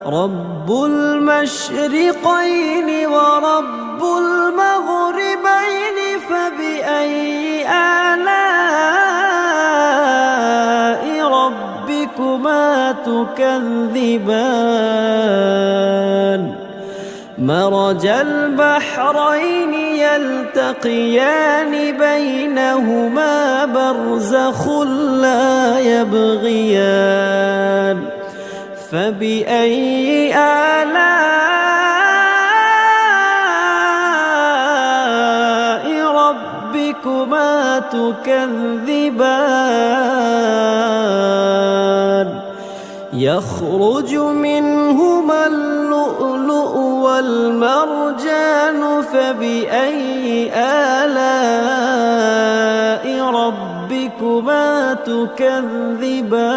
رب المشرقين ورب المغربين فبأي آلاء ربكما تكذبان مرج البحرين يلتقيان بينهما برزخ لا يبغيان فبأي آلاء ربكما تكذبان يخرج منهما اللؤلؤ والمرجان فبأي آلاء ربكما تكذبان